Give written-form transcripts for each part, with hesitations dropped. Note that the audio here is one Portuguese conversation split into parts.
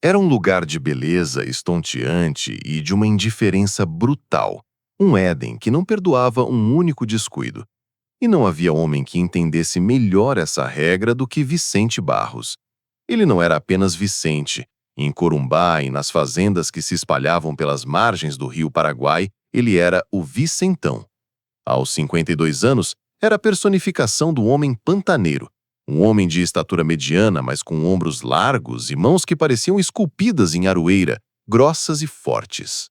Era um lugar de beleza estonteante e de uma indiferença brutal. Um Éden que não perdoava um único descuido. E não havia homem que entendesse melhor essa regra do que Vicente Barros. Ele não era apenas Vicente. Em Corumbá e nas fazendas que se espalhavam pelas margens do rio Paraguai, ele era o Vicentão. Aos 52 anos, era a personificação do homem pantaneiro. Um homem de estatura mediana, mas com ombros largos e mãos que pareciam esculpidas em aroeira, grossas e fortes.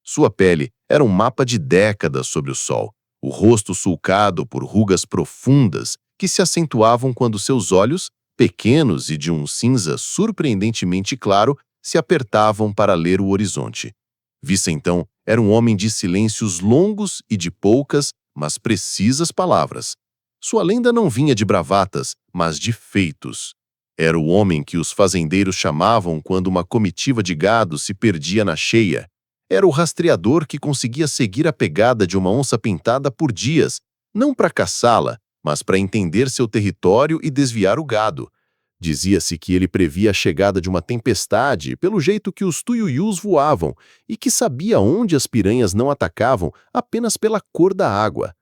Sua pele era um mapa de décadas sob o sol, o rosto sulcado por rugas profundas que se acentuavam quando seus olhos, pequenos e de um cinza surpreendentemente claro, se apertavam para ler o horizonte. Vicentão era um homem de silêncios longos e de poucas, mas precisas palavras. Sua lenda não vinha de bravatas, mas de feitos. Era o homem que os fazendeiros chamavam quando uma comitiva de gado se perdia na cheia. Era o rastreador que conseguia seguir a pegada de uma onça-pintada por dias, não para caçá-la, mas para entender seu território e desviar o gado. Dizia-se que ele previa a chegada de uma tempestade pelo jeito que os tuiuius voavam e que sabia onde as piranhas não atacavam apenas pela cor da água.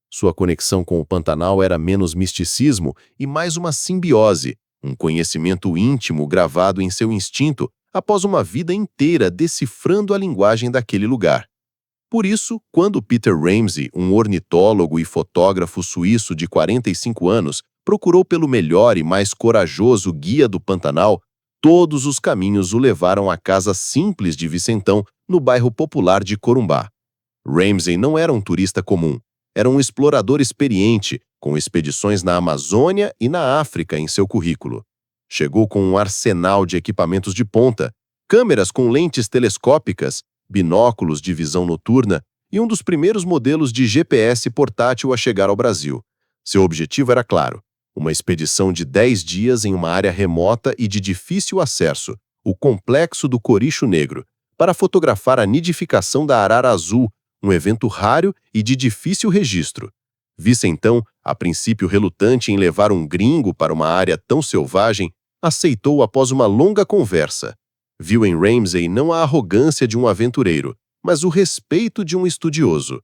Sua conexão com o Pantanal era menos misticismo e mais uma simbiose, um conhecimento íntimo gravado em seu instinto após uma vida inteira decifrando a linguagem daquele lugar. Por isso, quando Peter Ramsey, um ornitólogo e fotógrafo suíço de 45 anos, procurou pelo melhor e mais corajoso guia do Pantanal, todos os caminhos o levaram à casa simples de Vicentão, no bairro popular de Corumbá. Ramsey não era um turista comum. Era um explorador experiente, com expedições na Amazônia e na África em seu currículo. Chegou com um arsenal de equipamentos de ponta, câmeras com lentes telescópicas, binóculos de visão noturna e um dos primeiros modelos de GPS portátil a chegar ao Brasil. Seu objetivo era claro: uma expedição de 10 dias em uma área remota e de difícil acesso, o Complexo do Coricho Negro, para fotografar a nidificação da arara azul, um evento raro e de difícil registro. Vicentão, a princípio relutante em levar um gringo para uma área tão selvagem, aceitou após uma longa conversa. Viu em Ramsey não a arrogância de um aventureiro, mas o respeito de um estudioso.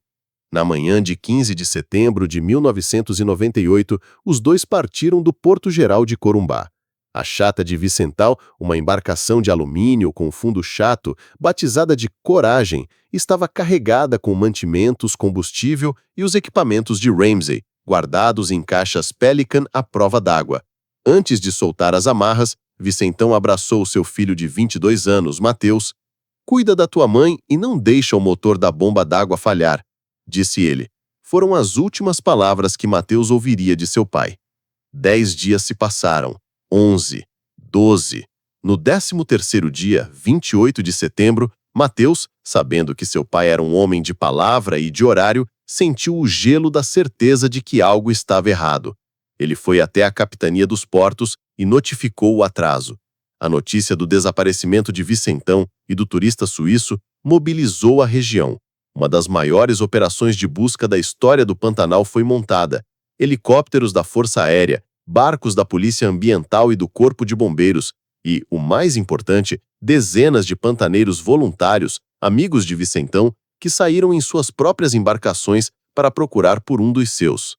Na manhã de 15 de setembro de 1998, os dois partiram do Porto Geral de Corumbá. A chata de Vicental, uma embarcação de alumínio com fundo chato, batizada de Coragem, estava carregada com mantimentos, combustível e os equipamentos de Ramsey, guardados em caixas Pelican à prova d'água. Antes de soltar as amarras, Vicentão abraçou seu filho de 22 anos, Mateus. "Cuida da tua mãe e não deixa o motor da bomba d'água falhar", disse ele. Foram as últimas palavras que Mateus ouviria de seu pai. 10 dias se passaram. 11, 12. No 13º dia, 28 de setembro, Mateus, sabendo que seu pai era um homem de palavra e de horário, sentiu o gelo da certeza de que algo estava errado. Ele foi até a capitania dos portos e notificou o atraso. A notícia do desaparecimento de Vicentão e do turista suíço mobilizou a região. Uma das maiores operações de busca da história do Pantanal foi montada. Helicópteros da Força Aérea, barcos da Polícia Ambiental e do Corpo de Bombeiros e, o mais importante, dezenas de pantaneiros voluntários, amigos de Vicentão, que saíram em suas próprias embarcações para procurar por um dos seus.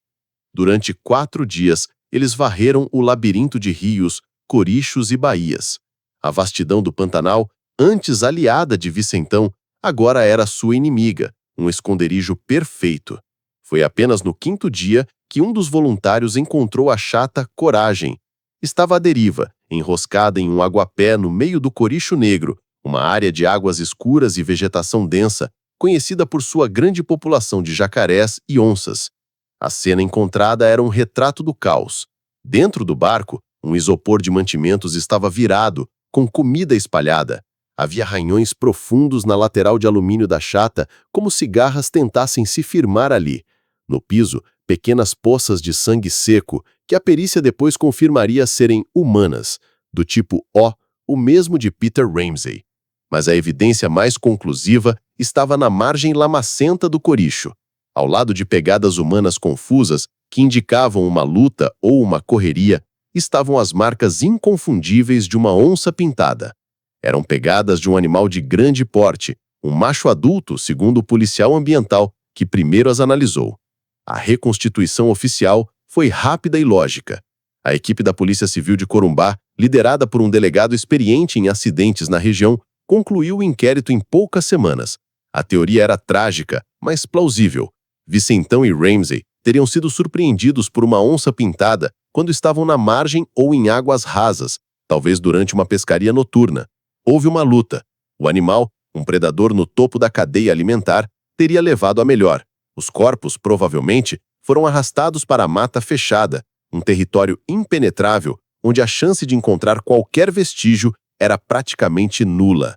Durante 4 dias, eles varreram o labirinto de rios, corichos e baías. A vastidão do Pantanal, antes aliada de Vicentão, agora era sua inimiga, um esconderijo perfeito. Foi apenas no 5º dia que um dos voluntários encontrou a chata Coragem. Estava à deriva, enroscada em um aguapé no meio do Coricho Negro, uma área de águas escuras e vegetação densa, conhecida por sua grande população de jacarés e onças. A cena encontrada era um retrato do caos. Dentro do barco, um isopor de mantimentos estava virado, com comida espalhada. Havia ranhões profundos na lateral de alumínio da chata, como se garras tentassem se firmar ali. No piso, pequenas poças de sangue seco, que a perícia depois confirmaria serem humanas, do tipo O, o mesmo de Peter Ramsey. Mas a evidência mais conclusiva estava na margem lamacenta do coricho. Ao lado de pegadas humanas confusas, que indicavam uma luta ou uma correria, estavam as marcas inconfundíveis de uma onça pintada. Eram pegadas de um animal de grande porte, um macho adulto, segundo o policial ambiental, que primeiro as analisou. A reconstituição oficial foi rápida e lógica. A equipe da Polícia Civil de Corumbá, liderada por um delegado experiente em acidentes na região, concluiu o inquérito em poucas semanas. A teoria era trágica, mas plausível. Vicentão e Ramsey teriam sido surpreendidos por uma onça pintada quando estavam na margem ou em águas rasas, talvez durante uma pescaria noturna. Houve uma luta. O animal, um predador no topo da cadeia alimentar, teria levado a melhor. Os corpos, provavelmente, foram arrastados para a mata fechada, um território impenetrável onde a chance de encontrar qualquer vestígio era praticamente nula.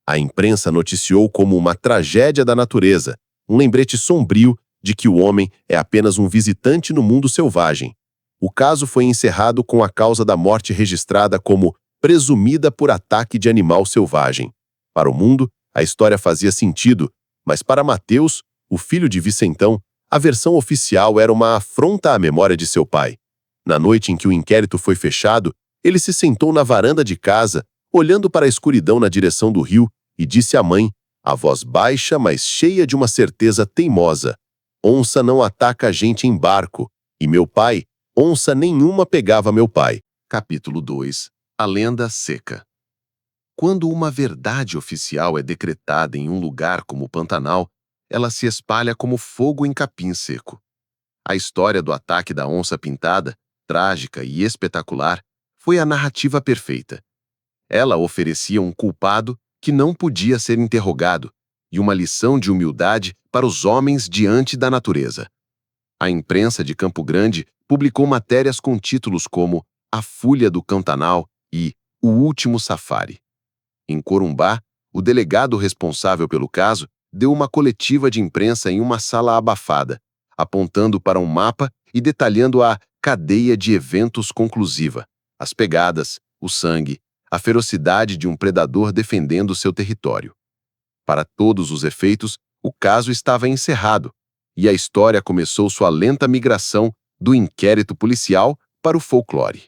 A imprensa noticiou como uma tragédia da natureza, um lembrete sombrio de que o homem é apenas um visitante no mundo selvagem. O caso foi encerrado com a causa da morte registrada como presumida por ataque de animal selvagem. Para o mundo, a história fazia sentido, mas para Mateus, o filho de Vicentão, a versão oficial era uma afronta à memória de seu pai. Na noite em que o inquérito foi fechado, ele se sentou na varanda de casa, olhando para a escuridão na direção do rio, e disse à mãe, a voz baixa, mas cheia de uma certeza teimosa: onça não ataca a gente em barco, e meu pai, onça nenhuma pegava meu pai. Capítulo 2. A lenda seca. Quando uma verdade oficial é decretada em um lugar como o Pantanal, ela se espalha como fogo em capim seco. A história do ataque da onça pintada, trágica e espetacular, foi a narrativa perfeita. Ela oferecia um culpado que não podia ser interrogado e uma lição de humildade para os homens diante da natureza. A imprensa de Campo Grande publicou matérias com títulos como A Fulha do Pantanal e O Último Safari. Em Corumbá, o delegado responsável pelo caso deu uma coletiva de imprensa em uma sala abafada, apontando para um mapa e detalhando a cadeia de eventos conclusiva, as pegadas, o sangue, a ferocidade de um predador defendendo seu território. Para todos os efeitos, o caso estava encerrado, e a história começou sua lenta migração do inquérito policial para o folclore.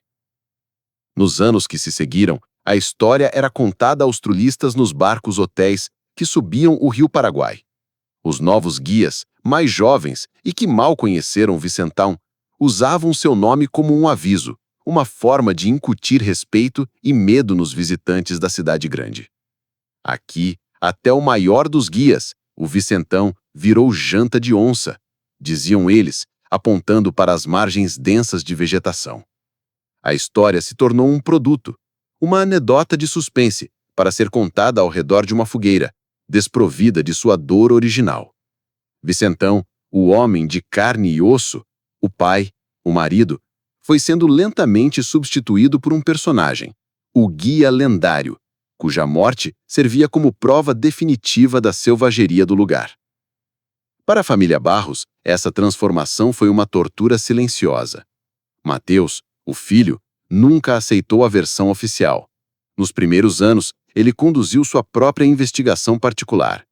Nos anos que se seguiram, a história era contada aos trulistas nos barcos-hotéis que subiam o Rio Paraguai. Os novos guias, mais jovens e que mal conheceram Vicentão, usavam seu nome como um aviso, uma forma de incutir respeito e medo nos visitantes da cidade grande. Aqui, até o maior dos guias, o Vicentão, virou janta de onça, diziam eles, apontando para as margens densas de vegetação. A história se tornou um produto, uma anedota de suspense, para ser contada ao redor de uma fogueira, desprovida de sua dor original. Vicentão, o homem de carne e osso, o pai, o marido, foi sendo lentamente substituído por um personagem, o guia lendário, cuja morte servia como prova definitiva da selvageria do lugar. Para a família Barros, essa transformação foi uma tortura silenciosa. Mateus, o filho, nunca aceitou a versão oficial. Nos primeiros anos, ele conduziu sua própria investigação particular.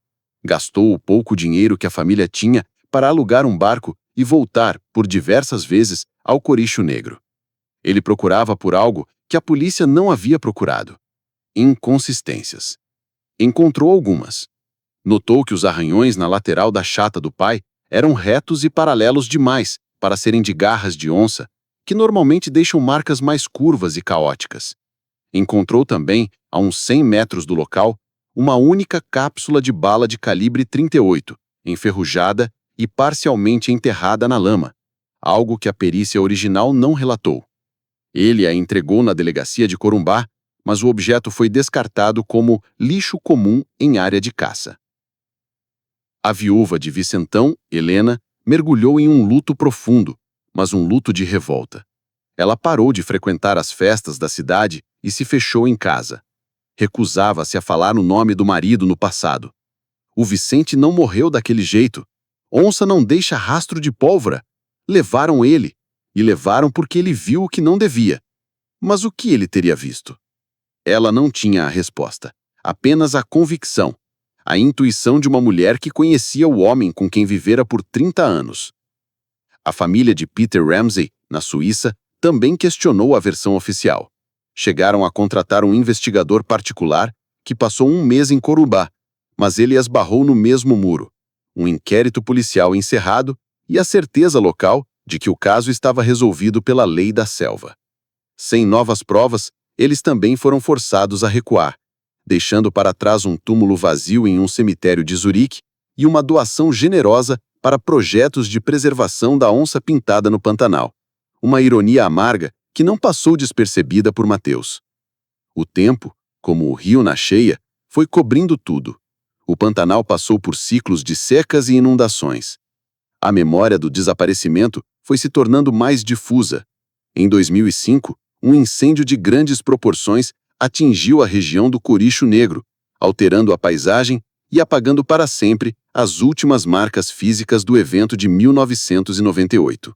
Gastou o pouco dinheiro que a família tinha para alugar um barco e voltar, por diversas vezes, ao Couricho Negro. Ele procurava por algo que a polícia não havia procurado: inconsistências. Encontrou algumas. Notou que os arranhões na lateral da chata do pai eram retos e paralelos demais para serem de garras de onça, que normalmente deixam marcas mais curvas e caóticas. Encontrou também, a uns 100 metros do local, uma única cápsula de bala de calibre 38, enferrujada e parcialmente enterrada na lama, algo que a perícia original não relatou. Ele a entregou na delegacia de Corumbá, mas o objeto foi descartado como lixo comum em área de caça. A viúva de Vicentão, Helena, mergulhou em um luto profundo, mas um luto de revolta. Ela parou de frequentar as festas da cidade e se fechou em casa. Recusava-se a falar no nome do marido no passado. O Vicente não morreu daquele jeito. Onça não deixa rastro de pólvora. Levaram ele, e levaram porque ele viu o que não devia. Mas o que ele teria visto? Ela não tinha a resposta, apenas a convicção, a intuição de uma mulher que conhecia o homem com quem vivera por 30 anos. A família de Peter Ramsey, na Suíça, também questionou a versão oficial. Chegaram a contratar um investigador particular que passou um mês em Corumbá, mas ele esbarrou no mesmo muro. Um inquérito policial encerrado e a certeza local de que o caso estava resolvido pela lei da selva. Sem novas provas, eles também foram forçados a recuar, deixando para trás um túmulo vazio em um cemitério de Zurique e uma doação generosa para projetos de preservação da onça-pintada no Pantanal. Uma ironia amarga que não passou despercebida por Mateus. O tempo, como o rio na cheia, foi cobrindo tudo. O Pantanal passou por ciclos de secas e inundações. A memória do desaparecimento foi se tornando mais difusa. Em 2005, um incêndio de grandes proporções atingiu a região do Coricho Negro, alterando a paisagem e apagando para sempre as últimas marcas físicas do evento de 1998.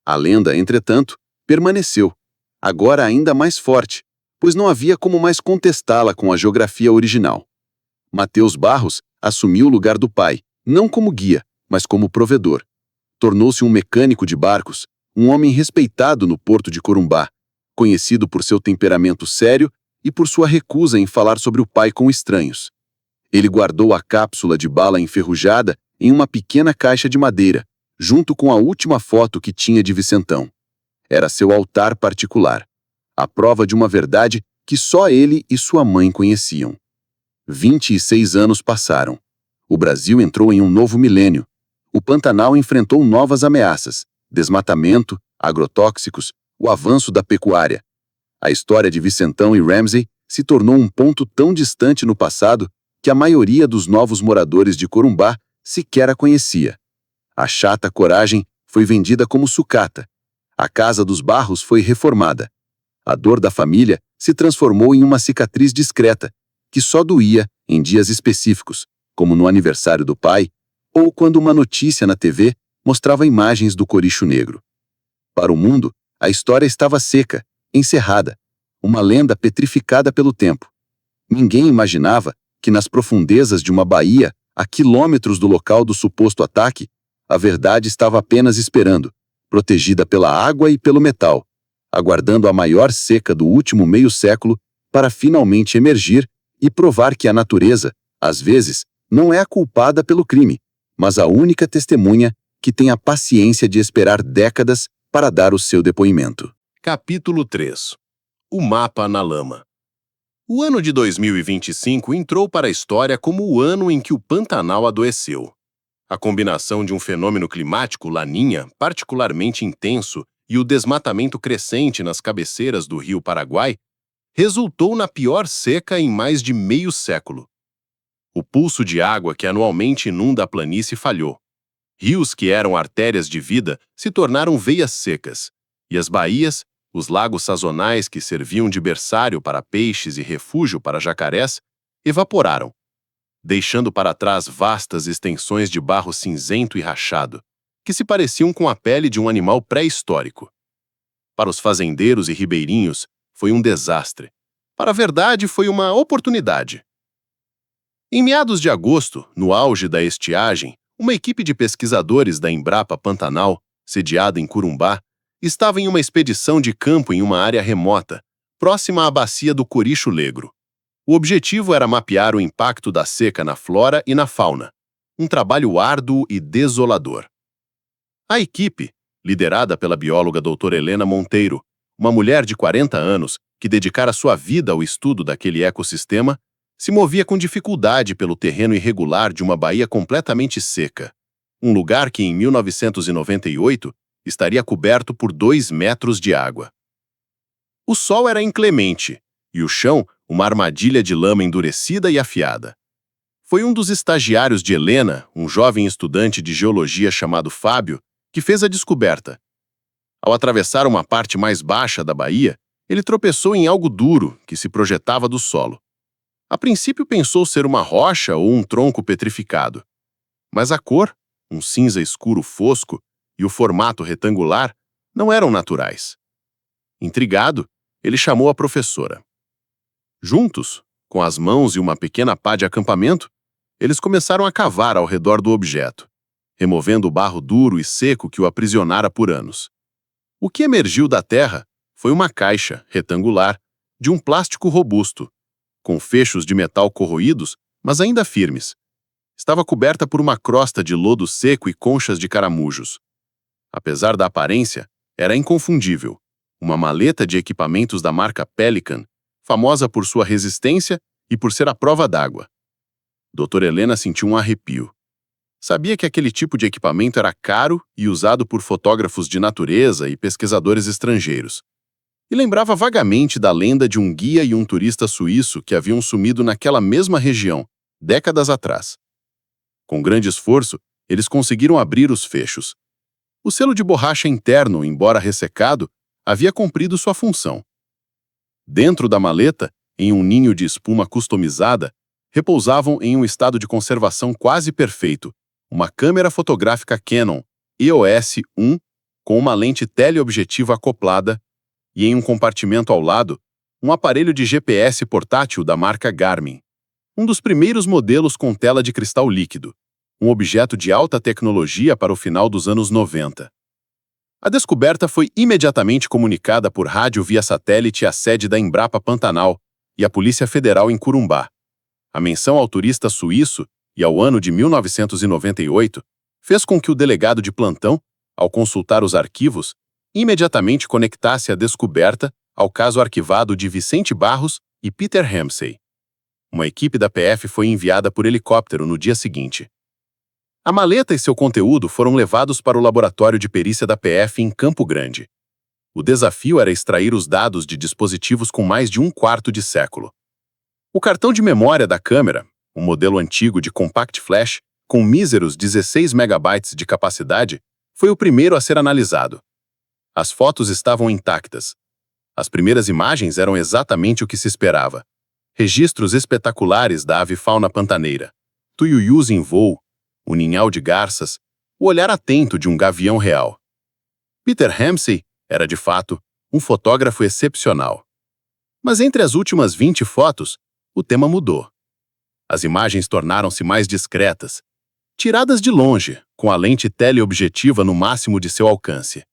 A lenda, entretanto, permaneceu, agora ainda mais forte, pois não havia como mais contestá-la com a geografia original. Mateus Barros assumiu o lugar do pai, não como guia, mas como provedor. Tornou-se um mecânico de barcos, um homem respeitado no porto de Corumbá, conhecido por seu temperamento sério e por sua recusa em falar sobre o pai com estranhos. Ele guardou a cápsula de bala enferrujada em uma pequena caixa de madeira, junto com a última foto que tinha de Vicentão. Era seu altar particular, a prova de uma verdade que só ele e sua mãe conheciam. 26 anos passaram. O Brasil entrou em um novo milênio. O Pantanal enfrentou novas ameaças: desmatamento, agrotóxicos, o avanço da pecuária. A história de Vicentão e Ramsey se tornou um ponto tão distante no passado que a maioria dos novos moradores de Corumbá sequer a conhecia. A chata coragem foi vendida como sucata. A casa dos Barros foi reformada. A dor da família se transformou em uma cicatriz discreta, que só doía em dias específicos, como no aniversário do pai, ou quando uma notícia na TV mostrava imagens do Coricho Negro. Para o mundo, a história estava seca, encerrada, uma lenda petrificada pelo tempo. Ninguém imaginava que nas profundezas de uma baía, a quilômetros do local do suposto ataque, a verdade estava apenas esperando, protegida pela água e pelo metal, aguardando a maior seca do último meio século para finalmente emergir e provar que a natureza, às vezes, não é a culpada pelo crime, mas a única testemunha que tem a paciência de esperar décadas para dar o seu depoimento. Capítulo 3. O mapa na lama. O ano de 2025 entrou para a história como o ano em que o Pantanal adoeceu. A combinação de um fenômeno climático Laninha particularmente intenso e o desmatamento crescente nas cabeceiras do rio Paraguai resultou na pior seca em mais de meio século. O pulso de água que anualmente inunda a planície falhou. Rios que eram artérias de vida se tornaram veias secas, e as baías, os lagos sazonais que serviam de berçário para peixes e refúgio para jacarés, evaporaram, deixando para trás vastas extensões de barro cinzento e rachado, que se pareciam com a pele de um animal pré-histórico. Para os fazendeiros e ribeirinhos, foi um desastre. Para a verdade, foi uma oportunidade. Em meados de agosto, no auge da estiagem, uma equipe de pesquisadores da Embrapa Pantanal, sediada em Corumbá, estava em uma expedição de campo em uma área remota, próxima à bacia do Coricho Negro. O objetivo era mapear o impacto da seca na flora e na fauna, um trabalho árduo e desolador. A equipe, liderada pela bióloga doutora Helena Monteiro, uma mulher de 40 anos que dedicara sua vida ao estudo daquele ecossistema, se movia com dificuldade pelo terreno irregular de uma baía completamente seca, um lugar que em 1998 estaria coberto por 2 metros de água. O sol era inclemente, e o chão uma armadilha de lama endurecida e afiada. Foi um dos estagiários de Helena, um jovem estudante de geologia chamado Fábio, que fez a descoberta. Ao atravessar uma parte mais baixa da baía, ele tropeçou em algo duro que se projetava do solo. A princípio pensou ser uma rocha ou um tronco petrificado. Mas a cor, um cinza escuro fosco, e o formato retangular não eram naturais. Intrigado, ele chamou a professora. Juntos, com as mãos e uma pequena pá de acampamento, eles começaram a cavar ao redor do objeto, removendo o barro duro e seco que o aprisionara por anos. O que emergiu da terra foi uma caixa retangular, de um plástico robusto, com fechos de metal corroídos, mas ainda firmes. Estava coberta por uma crosta de lodo seco e conchas de caramujos. Apesar da aparência, era inconfundível. Uma maleta de equipamentos da marca Pelican, famosa por sua resistência e por ser à prova d'água. Doutora Helena sentiu um arrepio. Sabia que aquele tipo de equipamento era caro e usado por fotógrafos de natureza e pesquisadores estrangeiros. E lembrava vagamente da lenda de um guia e um turista suíço que haviam sumido naquela mesma região, décadas atrás. Com grande esforço, eles conseguiram abrir os fechos. O selo de borracha interno, embora ressecado, havia cumprido sua função. Dentro da maleta, em um ninho de espuma customizada, repousavam em um estado de conservação quase perfeito uma câmera fotográfica Canon EOS-1 com uma lente teleobjetiva acoplada e, em um compartimento ao lado, um aparelho de GPS portátil da marca Garmin. Um dos primeiros modelos com tela de cristal líquido, um objeto de alta tecnologia para o final dos anos 90. A descoberta foi imediatamente comunicada por rádio via satélite à sede da Embrapa Pantanal e à Polícia Federal em Corumbá. A menção ao turista suíço e ao ano de 1998 fez com que o delegado de plantão, ao consultar os arquivos, imediatamente conectasse a descoberta ao caso arquivado de Vicente Barros e Peter Ramsey. Uma equipe da PF foi enviada por helicóptero no dia seguinte. A maleta e seu conteúdo foram levados para o laboratório de perícia da PF em Campo Grande. O desafio era extrair os dados de dispositivos com mais de um quarto de século. O cartão de memória da câmera, um modelo antigo de compact flash, com míseros 16 megabytes de capacidade, foi o primeiro a ser analisado. As fotos estavam intactas. As primeiras imagens eram exatamente o que se esperava. Registros espetaculares da avifauna pantaneira. Tuiuius em voo, um ninhal de garças, o olhar atento de um gavião real. Peter Ramsey era, de fato, um fotógrafo excepcional. Mas entre as últimas 20 fotos, o tema mudou. As imagens tornaram-se mais discretas, tiradas de longe, com a lente teleobjetiva no máximo de seu alcance.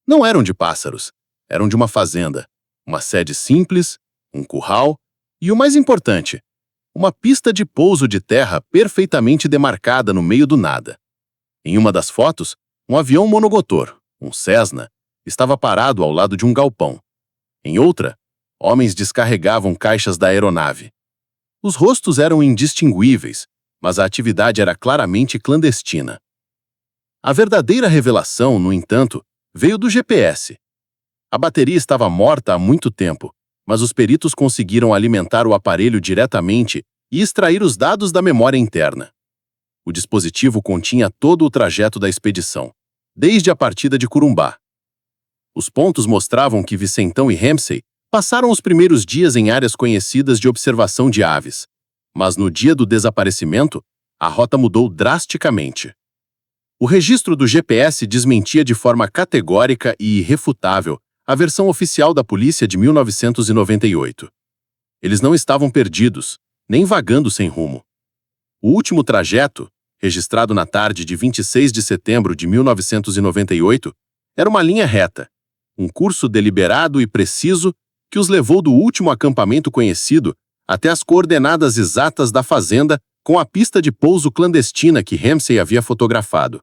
Não eram de pássaros, eram de uma fazenda, uma sede simples, um curral e, o mais importante, uma pista de pouso de terra perfeitamente demarcada no meio do nada. Em uma das fotos, um avião monomotor, um Cessna, estava parado ao lado de um galpão. Em outra, homens descarregavam caixas da aeronave. Os rostos eram indistinguíveis, mas a atividade era claramente clandestina. A verdadeira revelação, no entanto, veio do GPS. A bateria estava morta há muito tempo, mas os peritos conseguiram alimentar o aparelho diretamente e extrair os dados da memória interna. O dispositivo continha todo o trajeto da expedição, desde a partida de Corumbá. Os pontos mostravam que Vicentão e Ramsey passaram os primeiros dias em áreas conhecidas de observação de aves, mas no dia do desaparecimento, a rota mudou drasticamente. O registro do GPS desmentia de forma categórica e irrefutável a versão oficial da polícia de 1998. Eles não estavam perdidos, nem vagando sem rumo. O último trajeto, registrado na tarde de 26 de setembro de 1998, era uma linha reta, um curso deliberado e preciso que os levou do último acampamento conhecido até as coordenadas exatas da fazenda com a pista de pouso clandestina que Ramsey havia fotografado.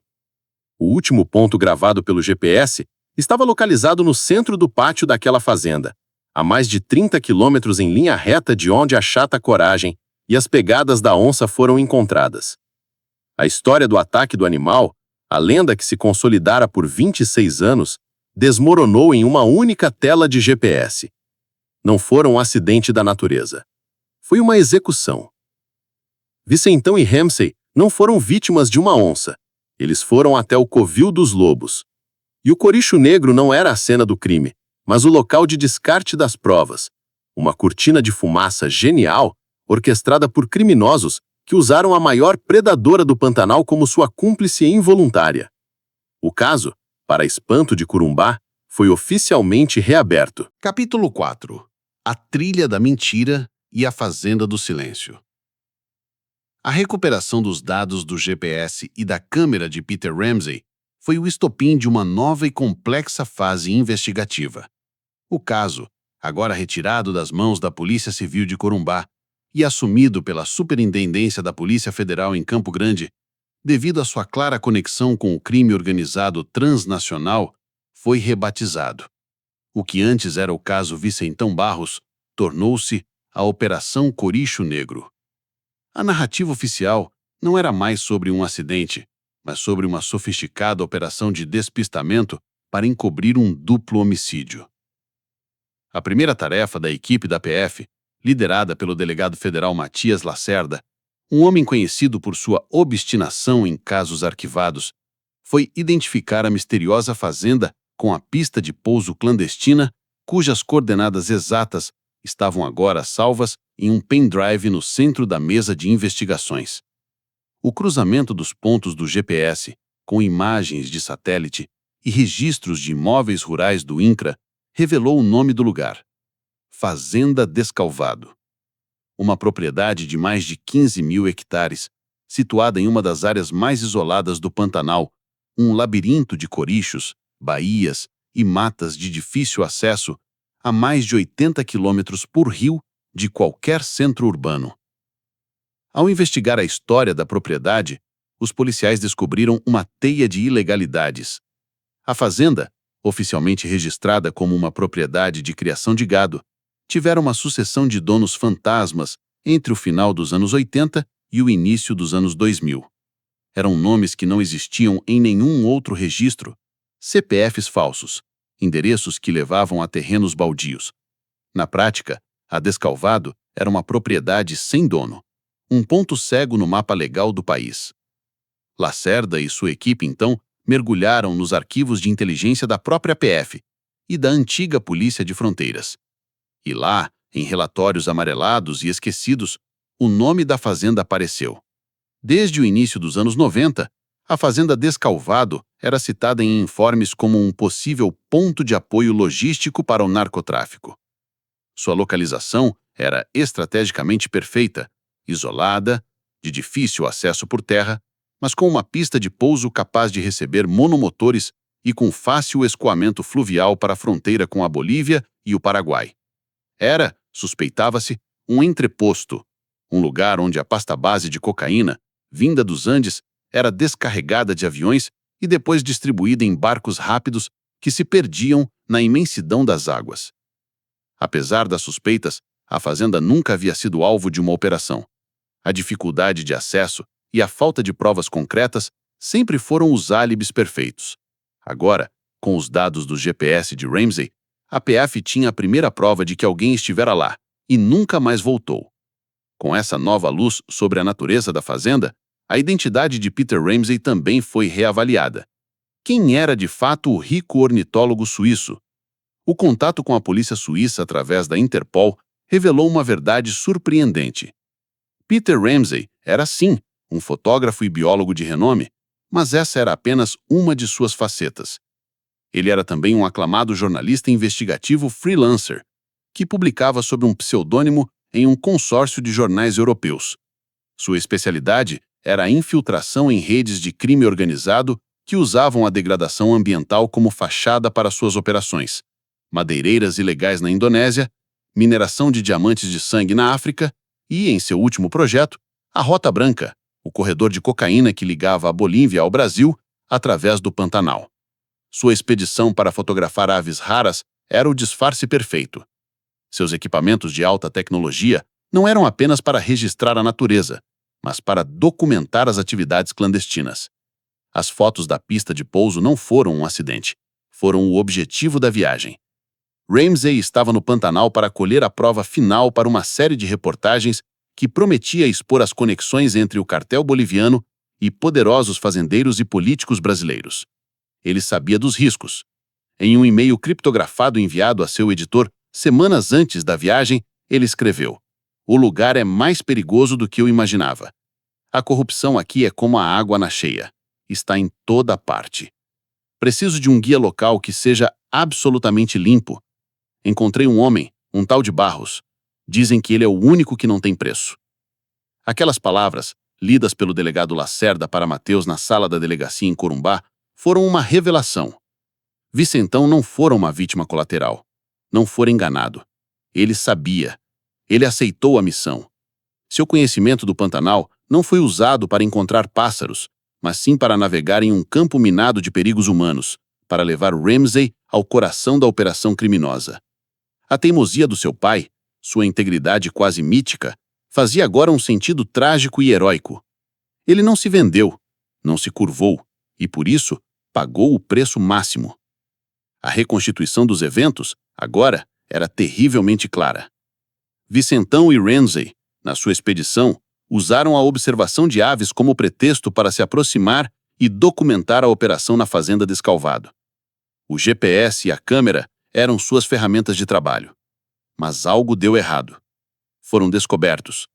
O último ponto gravado pelo GPS estava localizado no centro do pátio daquela fazenda, a mais de 30 quilômetros em linha reta de onde a chata coragem e as pegadas da onça foram encontradas. A história do ataque do animal, a lenda que se consolidara por 26 anos, desmoronou em uma única tela de GPS. Não foi um acidente da natureza. Foi uma execução. Vicentão e Ramsey não foram vítimas de uma onça. Eles foram até o covil dos lobos. E o Coricho Negro não era a cena do crime, mas o local de descarte das provas. Uma cortina de fumaça genial, orquestrada por criminosos que usaram a maior predadora do Pantanal como sua cúmplice involuntária. O caso, para espanto de Corumbá, foi oficialmente reaberto. Capítulo 4. A Trilha da Mentira e a Fazenda do Silêncio. A recuperação dos dados do GPS e da câmera de Peter Ramsey foi o estopim de uma nova e complexa fase investigativa. O caso agora retirado das mãos da Polícia Civil de Corumbá e assumido pela Superintendência da Polícia Federal em Campo Grande, devido à sua clara conexão com o crime organizado transnacional, foi rebatizado. O que antes era o caso Vicentão Barros tornou-se a Operação Coricho Negro. A narrativa oficial não era mais sobre um acidente, mas sobre uma sofisticada operação de despistamento para encobrir um duplo homicídio. A primeira tarefa da equipe da PF, liderada pelo delegado federal Matias Lacerda, um homem conhecido por sua obstinação em casos arquivados, foi identificar a misteriosa fazenda com a pista de pouso clandestina, cujas coordenadas exatas estavam agora salvas em um pendrive no centro da mesa de investigações. O cruzamento dos pontos do GPS, com imagens de satélite e registros de imóveis rurais do INCRA, revelou o nome do lugar: Fazenda Descalvado. Uma propriedade de mais de 15.000 hectares, situada em uma das áreas mais isoladas do Pantanal, um labirinto de corichos, baías e matas de difícil acesso, a mais de 80 quilômetros por rio de qualquer centro urbano. Ao investigar a história da propriedade, os policiais descobriram uma teia de ilegalidades. A fazenda, oficialmente registrada como uma propriedade de criação de gado, tivera uma sucessão de donos fantasmas entre o final dos anos 80 e o início dos anos 2000. Eram nomes que não existiam em nenhum outro registro, CPFs falsos, endereços que levavam a terrenos baldios. Na prática, a Descalvado era uma propriedade sem dono, um ponto cego no mapa legal do país. Lacerda e sua equipe, então, mergulharam nos arquivos de inteligência da própria PF e da antiga Polícia de Fronteiras. E lá, em relatórios amarelados e esquecidos, o nome da fazenda apareceu. Desde o início dos anos 90, a Fazenda Descalvado era citada em informes como um possível ponto de apoio logístico para o narcotráfico. Sua localização era estrategicamente perfeita, isolada, de difícil acesso por terra, mas com uma pista de pouso capaz de receber monomotores e com fácil escoamento fluvial para a fronteira com a Bolívia e o Paraguai. Era, suspeitava-se, um entreposto, um lugar onde a pasta base de cocaína, vinda dos Andes, era descarregada de aviões e depois distribuída em barcos rápidos que se perdiam na imensidão das águas. Apesar das suspeitas, a fazenda nunca havia sido alvo de uma operação. A dificuldade de acesso e a falta de provas concretas sempre foram os álibis perfeitos. Agora, com os dados do GPS de Ramsey, a PF tinha a primeira prova de que alguém estivera lá e nunca mais voltou. Com essa nova luz sobre a natureza da fazenda, a identidade de Peter Ramsey também foi reavaliada. Quem era de fato o rico ornitólogo suíço? O contato com a polícia suíça através da Interpol revelou uma verdade surpreendente. Peter Ramsey era, sim, um fotógrafo e biólogo de renome, mas essa era apenas uma de suas facetas. Ele era também um aclamado jornalista investigativo freelancer, que publicava sob um pseudônimo em um consórcio de jornais europeus. Sua especialidade era a infiltração em redes de crime organizado que usavam a degradação ambiental como fachada para suas operações. Madeireiras ilegais na Indonésia, mineração de diamantes de sangue na África e, em seu último projeto, a Rota Branca, o corredor de cocaína que ligava a Bolívia ao Brasil através do Pantanal. Sua expedição para fotografar aves raras era o disfarce perfeito. Seus equipamentos de alta tecnologia não eram apenas para registrar a natureza, mas para documentar as atividades clandestinas. As fotos da pista de pouso não foram um acidente, foram o objetivo da viagem. Ramsey estava no Pantanal para colher a prova final para uma série de reportagens que prometia expor as conexões entre o cartel boliviano e poderosos fazendeiros e políticos brasileiros. Ele sabia dos riscos. Em um e-mail criptografado enviado a seu editor semanas antes da viagem, ele escreveu: "O lugar é mais perigoso do que eu imaginava. A corrupção aqui é como a água na cheia. Está em toda parte. Preciso de um guia local que seja absolutamente limpo. Encontrei um homem, um tal de Barros. Dizem que ele é o único que não tem preço." Aquelas palavras, lidas pelo delegado Lacerda para Mateus na sala da delegacia em Corumbá, foram uma revelação. Vicentão não fora uma vítima colateral. não fora enganado. Ele sabia. Ele aceitou a missão. Seu conhecimento do Pantanal não foi usado para encontrar pássaros, mas sim para navegar em um campo minado de perigos humanos, para levar Ramsey ao coração da operação criminosa. A teimosia do seu pai, sua integridade quase mítica, fazia agora um sentido trágico e heróico. Ele não se vendeu, não se curvou, e por isso pagou o preço máximo. A reconstituição dos eventos, agora, era terrivelmente clara. Vicentão e Ramsey, na sua expedição, usaram a observação de aves como pretexto para se aproximar e documentar a operação na fazenda Descalvado. O GPS e a câmera eram suas ferramentas de trabalho. Mas algo deu errado. Foram descobertos.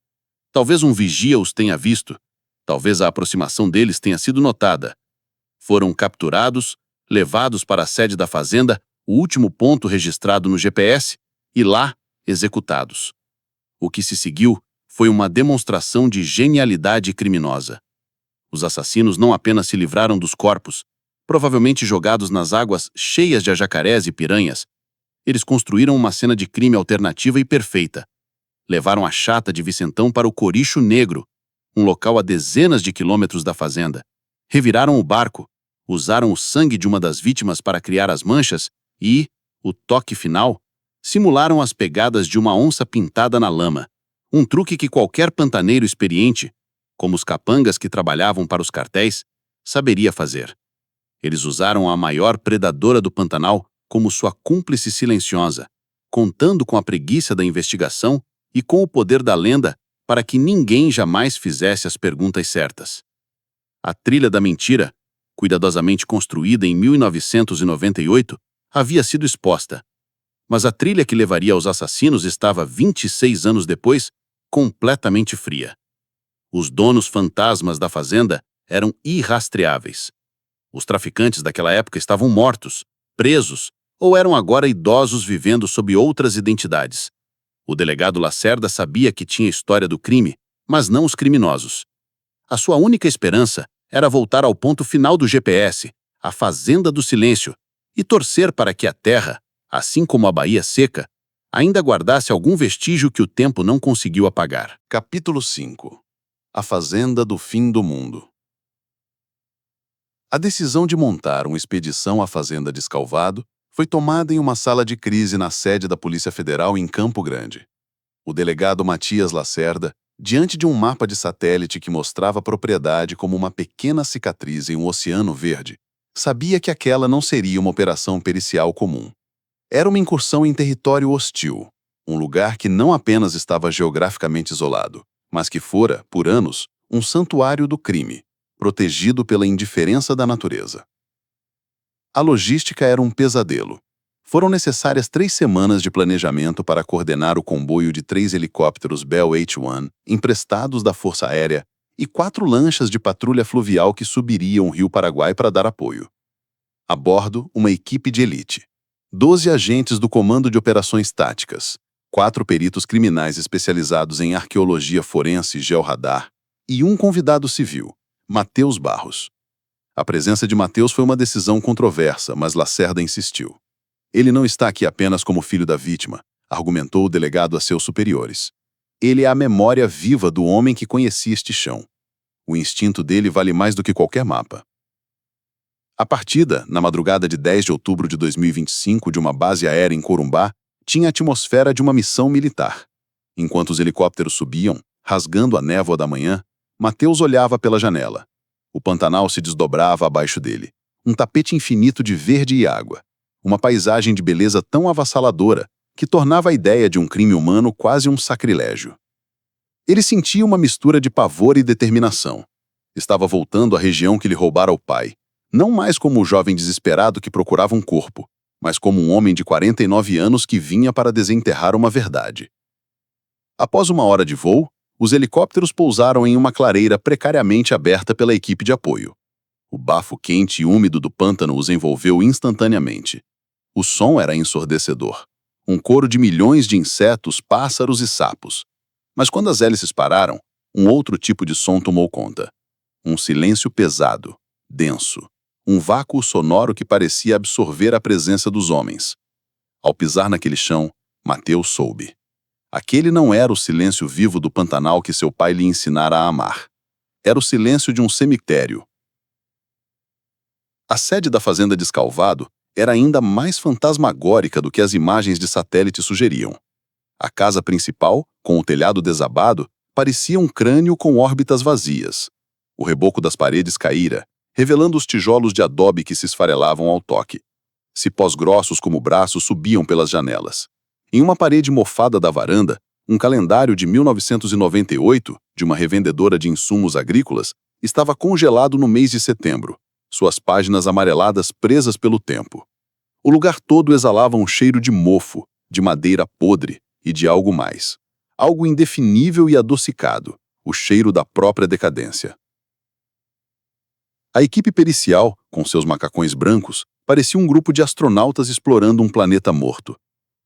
Talvez um vigia os tenha visto. Talvez a aproximação deles tenha sido notada. Foram capturados, levados para a sede da fazenda, o último ponto registrado no GPS, e lá, executados. O que se seguiu foi uma demonstração de genialidade criminosa. Os assassinos não apenas se livraram dos corpos, provavelmente jogados nas águas cheias de jacarés e piranhas, eles construíram uma cena de crime alternativa e perfeita. Levaram a chata de Vicentão para o Coricho Negro, um local a dezenas de quilômetros da fazenda. Reviraram o barco, usaram o sangue de uma das vítimas para criar as manchas e, o toque final, simularam as pegadas de uma onça pintada na lama, um truque que qualquer pantaneiro experiente, como os capangas que trabalhavam para os cartéis, saberia fazer. Eles usaram a maior predadora do Pantanal como sua cúmplice silenciosa, contando com a preguiça da investigação e com o poder da lenda para que ninguém jamais fizesse as perguntas certas. A trilha da mentira, cuidadosamente construída em 1998, havia sido exposta. Mas a trilha que levaria aos assassinos estava 26 anos depois, completamente fria. Os donos fantasmas da fazenda eram irrastreáveis. Os traficantes daquela época estavam mortos, presos, ou eram agora idosos vivendo sob outras identidades. O delegado Lacerda sabia que tinha história do crime, mas não os criminosos. A sua única esperança era voltar ao ponto final do GPS, a Fazenda do Silêncio, e torcer para que a terra, assim como a Baía Seca, ainda guardasse algum vestígio que o tempo não conseguiu apagar. Capítulo 5. A Fazenda do Fim do Mundo. A decisão de montar uma expedição à Fazenda Descalvado foi tomada em uma sala de crise na sede da Polícia Federal em Campo Grande. O delegado Matias Lacerda, diante de um mapa de satélite que mostrava a propriedade como uma pequena cicatriz em um oceano verde, sabia que aquela não seria uma operação pericial comum. Era uma incursão em território hostil, um lugar que não apenas estava geograficamente isolado, mas que fora, por anos, um santuário do crime, protegido pela indiferença da natureza. A logística era um pesadelo. Foram necessárias 3 semanas de planejamento para coordenar o comboio de 3 helicópteros Bell H-1 emprestados da Força Aérea e 4 lanchas de patrulha fluvial que subiriam o Rio Paraguai para dar apoio. A bordo, uma equipe de elite. 12 agentes do Comando de Operações Táticas, 4 peritos criminais especializados em arqueologia forense e georradar e um convidado civil, Matheus Barros. A presença de Matheus foi uma decisão controversa, mas Lacerda insistiu. Ele não está aqui apenas como filho da vítima, argumentou o delegado a seus superiores. Ele é a memória viva do homem que conhecia este chão. O instinto dele vale mais do que qualquer mapa. A partida, na madrugada de 10 de outubro de 2025, de uma base aérea em Corumbá, tinha a atmosfera de uma missão militar. Enquanto os helicópteros subiam, rasgando a névoa da manhã, Matheus olhava pela janela. O Pantanal se desdobrava abaixo dele, um tapete infinito de verde e água, uma paisagem de beleza tão avassaladora que tornava a ideia de um crime humano quase um sacrilégio. Ele sentia uma mistura de pavor e determinação. Estava voltando à região que lhe roubara o pai, não mais como o jovem desesperado que procurava um corpo, mas como um homem de 49 anos que vinha para desenterrar uma verdade. Após uma hora de voo, os helicópteros pousaram em uma clareira precariamente aberta pela equipe de apoio. O bafo quente e úmido do pântano os envolveu instantaneamente. O som era ensurdecedor. Um coro de milhões de insetos, pássaros e sapos. Mas quando as hélices pararam, um outro tipo de som tomou conta. Um silêncio pesado, denso. Um vácuo sonoro que parecia absorver a presença dos homens. Ao pisar naquele chão, Mateus soube. Aquele não era o silêncio vivo do Pantanal que seu pai lhe ensinara a amar. Era o silêncio de um cemitério. A sede da fazenda de Escalvado era ainda mais fantasmagórica do que as imagens de satélite sugeriam. A casa principal, com o telhado desabado, parecia um crânio com órbitas vazias. O reboco das paredes caíra, revelando os tijolos de adobe que se esfarelavam ao toque. Cipós grossos como braços subiam pelas janelas. Em uma parede mofada da varanda, um calendário de 1998, de uma revendedora de insumos agrícolas, estava congelado no mês de setembro, suas páginas amareladas presas pelo tempo. O lugar todo exalava um cheiro de mofo, de madeira podre e de algo mais. Algo indefinível e adocicado, o cheiro da própria decadência. A equipe pericial, com seus macacões brancos, parecia um grupo de astronautas explorando um planeta morto.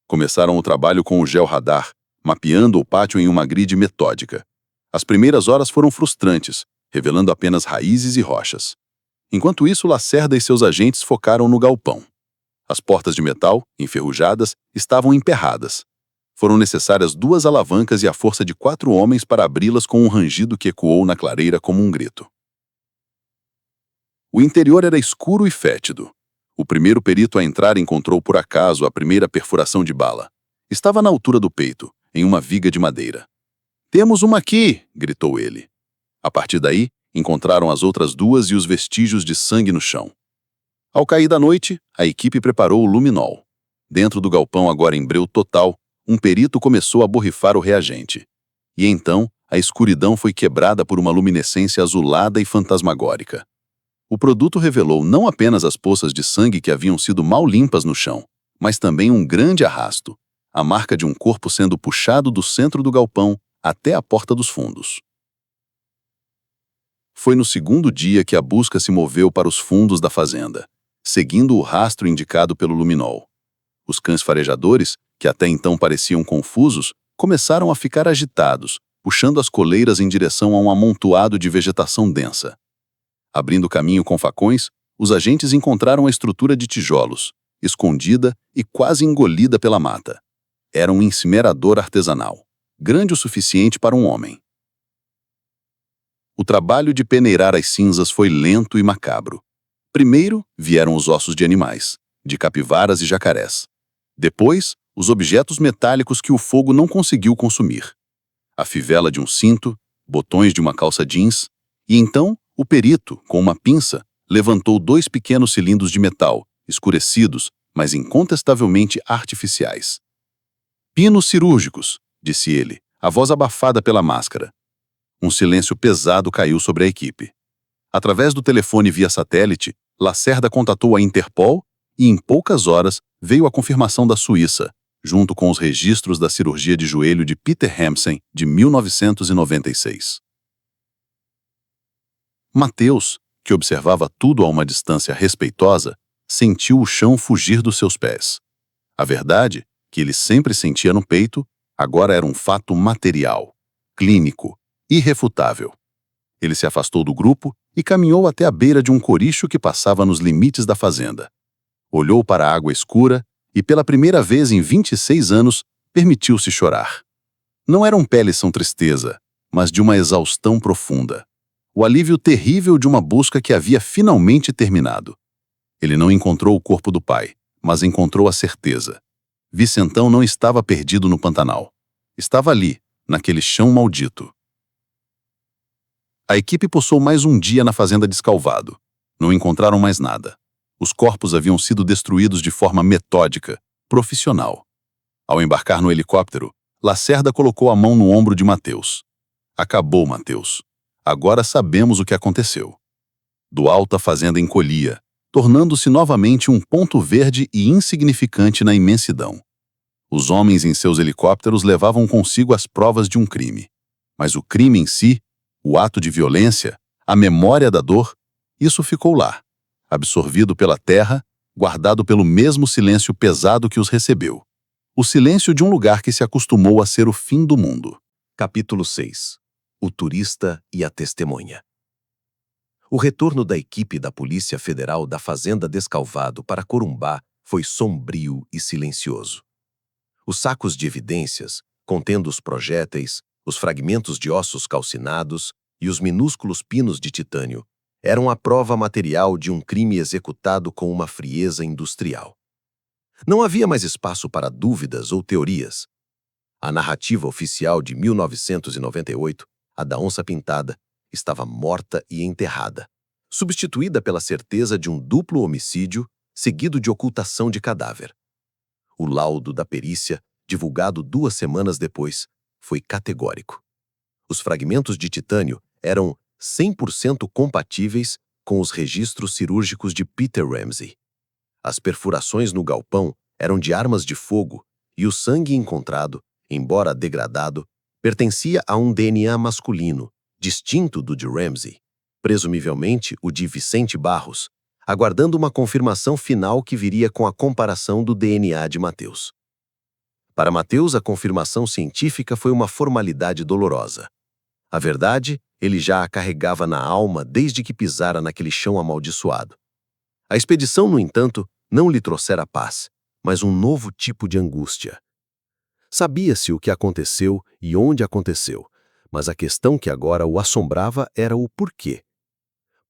Começaram o trabalho com o georradar, mapeando o pátio em uma grid metódica. As primeiras horas foram frustrantes, revelando apenas raízes e rochas. Enquanto isso, Lacerda e seus agentes focaram no galpão. As portas de metal, enferrujadas, estavam emperradas. Foram necessárias 2 alavancas e a força de 4 homens para abri-las com um rangido que ecoou na clareira como um grito. O interior era escuro e fétido. O primeiro perito a entrar encontrou por acaso a primeira perfuração de bala. Estava na altura do peito, em uma viga de madeira. "Temos uma aqui!" gritou ele. A partir daí, encontraram as outras 2 e os vestígios de sangue no chão. Ao cair da noite, a equipe preparou o luminol. Dentro do galpão, agora em breu total, um perito começou a borrifar o reagente. E então, a escuridão foi quebrada por uma luminescência azulada e fantasmagórica. O produto revelou não apenas as poças de sangue que haviam sido mal limpas no chão, mas também um grande arrasto, a marca de um corpo sendo puxado do centro do galpão até a porta dos fundos. Foi no segundo dia que a busca se moveu para os fundos da fazenda, seguindo o rastro indicado pelo luminol. Os cães farejadores, que até então pareciam confusos, começaram a ficar agitados, puxando as coleiras em direção a um amontoado de vegetação densa. Abrindo caminho com facões, os agentes encontraram a estrutura de tijolos, escondida e quase engolida pela mata. Era um incinerador artesanal, grande o suficiente para um homem. O trabalho de peneirar as cinzas foi lento e macabro. Primeiro vieram os ossos de animais, de capivaras e jacarés. Depois, os objetos metálicos que o fogo não conseguiu consumir. A fivela de um cinto, botões de uma calça jeans, e então o perito, com uma pinça, levantou 2 pequenos cilindros de metal, escurecidos, mas incontestavelmente artificiais. "Pinos cirúrgicos", disse ele, a voz abafada pela máscara. Um silêncio pesado caiu sobre a equipe. Através do telefone via satélite, Lacerda contatou a Interpol e, em poucas horas, veio a confirmação da Suíça, junto com os registros da cirurgia de joelho de Peter Hampsen, de 1996. Mateus, que observava tudo a uma distância respeitosa, sentiu o chão fugir dos seus pés. A verdade, que ele sempre sentia no peito, agora era um fato material, clínico, irrefutável. Ele se afastou do grupo e caminhou até a beira de um coricho que passava nos limites da fazenda. Olhou para a água escura e, pela primeira vez em 26 anos, permitiu-se chorar. Não era um pélição tristeza, mas de uma exaustão profunda. O alívio terrível de uma busca que havia finalmente terminado. Ele não encontrou o corpo do pai, mas encontrou a certeza. Vicentão não estava perdido no Pantanal. Estava ali, naquele chão maldito. A equipe possou mais um dia na fazenda de Escalvado. Não encontraram mais nada. Os corpos haviam sido destruídos de forma metódica, profissional. Ao embarcar no helicóptero, Lacerda colocou a mão no ombro de Mateus. "Acabou, Mateus. Agora sabemos o que aconteceu." Do alto a fazenda encolhia, tornando-se novamente um ponto verde e insignificante na imensidão. Os homens em seus helicópteros levavam consigo as provas de um crime. Mas o crime em si, o ato de violência, a memória da dor, isso ficou lá, absorvido pela terra, guardado pelo mesmo silêncio pesado que os recebeu. O silêncio de um lugar que se acostumou a ser o fim do mundo. Capítulo 6. O turista e a testemunha. O retorno da equipe da Polícia Federal da Fazenda de Escalvado para Corumbá foi sombrio e silencioso. Os sacos de evidências, contendo os projéteis, os fragmentos de ossos calcinados e os minúsculos pinos de titânio, eram a prova material de um crime executado com uma frieza industrial. Não havia mais espaço para dúvidas ou teorias. A narrativa oficial de 1998, a da onça pintada, estava morta e enterrada, substituída pela certeza de um duplo homicídio seguido de ocultação de cadáver. O laudo da perícia, divulgado 2 semanas depois, foi categórico. Os fragmentos de titânio eram 100% compatíveis com os registros cirúrgicos de Peter Ramsey. As perfurações no galpão eram de armas de fogo e o sangue encontrado, embora degradado, pertencia a um DNA masculino, distinto do de Ramsey, presumivelmente o de Vicente Barros, aguardando uma confirmação final que viria com a comparação do DNA de Mateus. Para Mateus, a confirmação científica foi uma formalidade dolorosa. A verdade, ele já a carregava na alma desde que pisara naquele chão amaldiçoado. A expedição, no entanto, não lhe trouxera paz, mas um novo tipo de angústia. Sabia-se o que aconteceu e onde aconteceu, mas a questão que agora o assombrava era o porquê.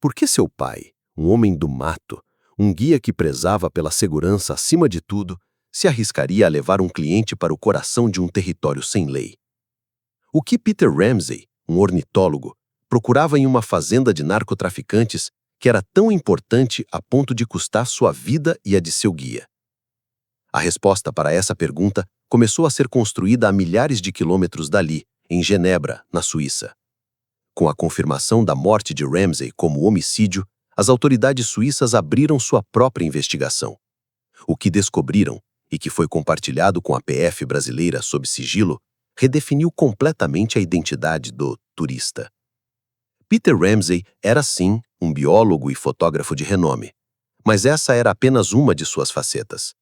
Por que seu pai, um homem do mato, um guia que prezava pela segurança acima de tudo, se arriscaria a levar um cliente para o coração de um território sem lei? O que Peter Ramsey, um ornitólogo, procurava em uma fazenda de narcotraficantes que era tão importante a ponto de custar sua vida e a de seu guia? A resposta para essa pergunta começou a ser construída a milhares de quilômetros dali, em Genebra, na Suíça. Com a confirmação da morte de Ramsey como homicídio, as autoridades suíças abriram sua própria investigação. O que descobriram, e que foi compartilhado com a PF brasileira sob sigilo, redefiniu completamente a identidade do turista. Peter Ramsey era, sim, um biólogo e fotógrafo de renome, mas essa era apenas uma de suas facetas.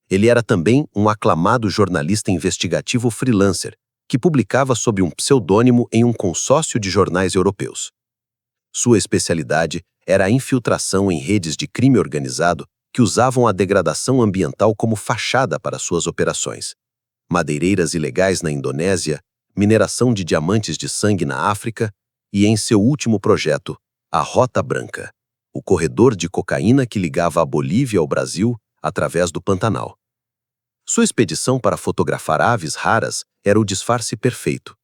Ele era também um aclamado jornalista investigativo freelancer, que publicava sob um pseudônimo em um consórcio de jornais europeus. Sua especialidade era a infiltração em redes de crime organizado que usavam a degradação ambiental como fachada para suas operações. Madeireiras ilegais na Indonésia, mineração de diamantes de sangue na África e, em seu último projeto, a Rota Branca, o corredor de cocaína que ligava a Bolívia ao Brasil através do Pantanal. Sua expedição para fotografar aves raras era o disfarce perfeito.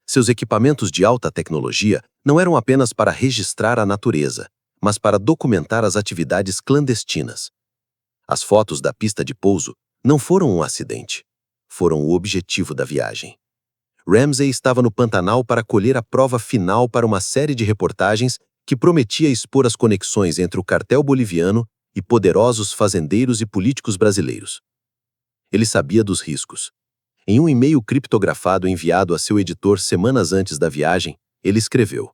Seus equipamentos de alta tecnologia não eram apenas para registrar a natureza, mas para documentar as atividades clandestinas. As fotos da pista de pouso não foram um acidente, foram o objetivo da viagem. Ramsey estava no Pantanal para colher a prova final para uma série de reportagens que prometia expor as conexões entre o cartel boliviano e poderosos fazendeiros e políticos brasileiros. Ele sabia dos riscos. Em um e-mail criptografado enviado a seu editor semanas antes da viagem, ele escreveu: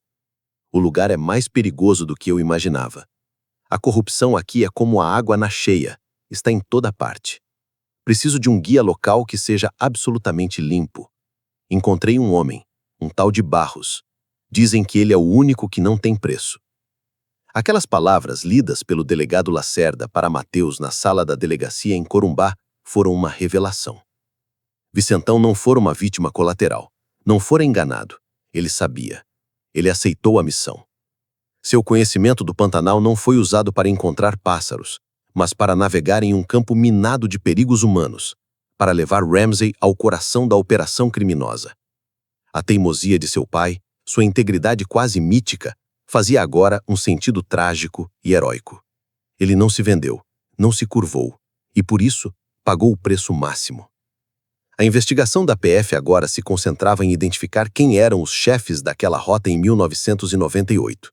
"O lugar é mais perigoso do que eu imaginava. A corrupção aqui é como a água na cheia, está em toda parte. Preciso de um guia local que seja absolutamente limpo. Encontrei um homem, um tal de Barros. Dizem que ele é o único que não tem preço." Aquelas palavras lidas pelo delegado Lacerda para Mateus na sala da delegacia em Corumbá foram uma revelação. Vicentão não fora uma vítima colateral, não fora enganado. Ele sabia. Ele aceitou a missão. Seu conhecimento do Pantanal não foi usado para encontrar pássaros, mas para navegar em um campo minado de perigos humanos, para levar Ramsey ao coração da operação criminosa. A teimosia de seu pai, sua integridade quase mítica, fazia agora um sentido trágico e heróico. Ele não se vendeu, não se curvou, e por isso pagou o preço máximo. A investigação da PF agora se concentrava em identificar quem eram os chefes daquela rota em 1998.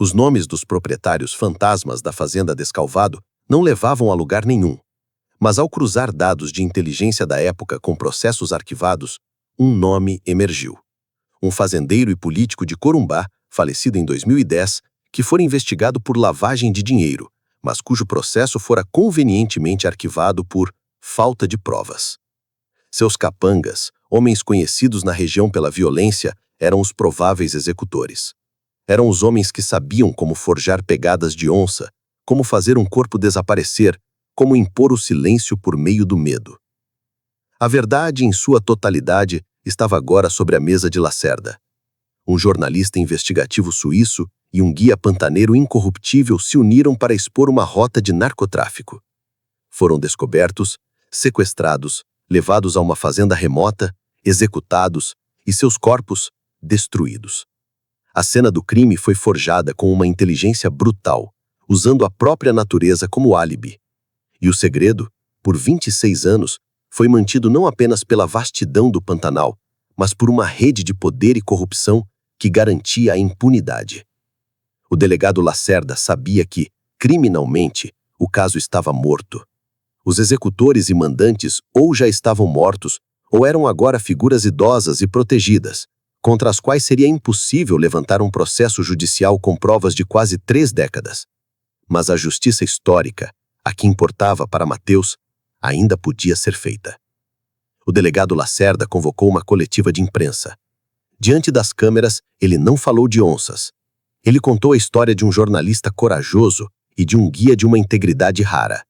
Os nomes dos proprietários fantasmas da fazenda Descalvado não levavam a lugar nenhum, mas ao cruzar dados de inteligência da época com processos arquivados, um nome emergiu. Um fazendeiro e político de Corumbá, falecido em 2010, que fora investigado por lavagem de dinheiro, mas cujo processo fora convenientemente arquivado por falta de provas. Seus capangas, homens conhecidos na região pela violência, eram os prováveis executores. Eram os homens que sabiam como forjar pegadas de onça, como fazer um corpo desaparecer, como impor o silêncio por meio do medo. A verdade, em sua totalidade, estava agora sobre a mesa de Lacerda. Um jornalista investigativo suíço e um guia pantaneiro incorruptível se uniram para expor uma rota de narcotráfico. Foram descobertos, sequestrados, levados a uma fazenda remota, executados e seus corpos destruídos. A cena do crime foi forjada com uma inteligência brutal, usando a própria natureza como álibi. E o segredo, por 26 anos, foi mantido não apenas pela vastidão do Pantanal, mas por uma rede de poder e corrupção que garantia a impunidade. O delegado Lacerda sabia que, criminalmente, o caso estava morto. Os executores e mandantes ou já estavam mortos, ou eram agora figuras idosas e protegidas, contra as quais seria impossível levantar um processo judicial com provas de quase 3 décadas. Mas a justiça histórica, a que importava para Mateus, ainda podia ser feita. O delegado Lacerda convocou uma coletiva de imprensa. Diante das câmeras, ele não falou de onças. Ele contou a história de um jornalista corajoso e de um guia de uma integridade rara.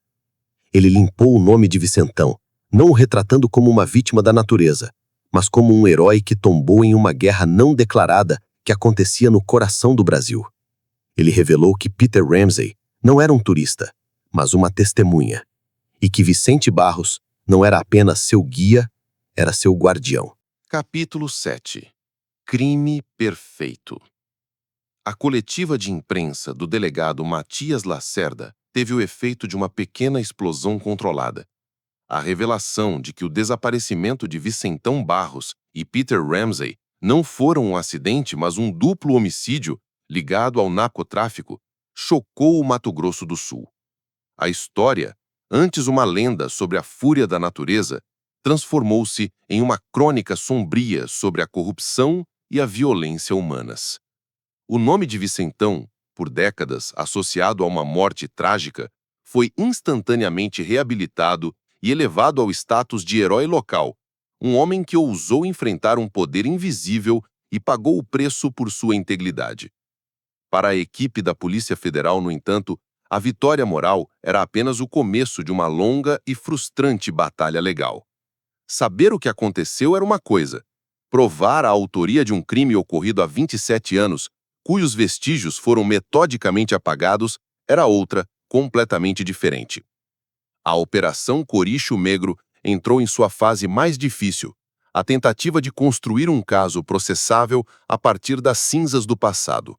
Ele limpou o nome de Vicentão, não o retratando como uma vítima da natureza, mas como um herói que tombou em uma guerra não declarada que acontecia no coração do Brasil. Ele revelou que Peter Ramsey não era um turista, mas uma testemunha, e que Vicente Barros não era apenas seu guia, era seu guardião. Capítulo 7. Crime perfeito. A coletiva de imprensa do delegado Matias Lacerda teve o efeito de uma pequena explosão controlada. A revelação de que o desaparecimento de Vicentão Barros e Peter Ramsey não foram um acidente, mas um duplo homicídio ligado ao narcotráfico, chocou o Mato Grosso do Sul. A história, antes uma lenda sobre a fúria da natureza, transformou-se em uma crônica sombria sobre a corrupção e a violência humanas. O nome de Vicentão, por décadas associado a uma morte trágica, foi instantaneamente reabilitado e elevado ao status de herói local, um homem que ousou enfrentar um poder invisível e pagou o preço por sua integridade. Para a equipe da Polícia Federal, no entanto, a vitória moral era apenas o começo de uma longa e frustrante batalha legal. Saber o que aconteceu era uma coisa. Provar a autoria de um crime ocorrido há 27 anos, cujos vestígios foram metodicamente apagados, era outra, completamente diferente. A Operação Coricho Negro entrou em sua fase mais difícil, a tentativa de construir um caso processável a partir das cinzas do passado.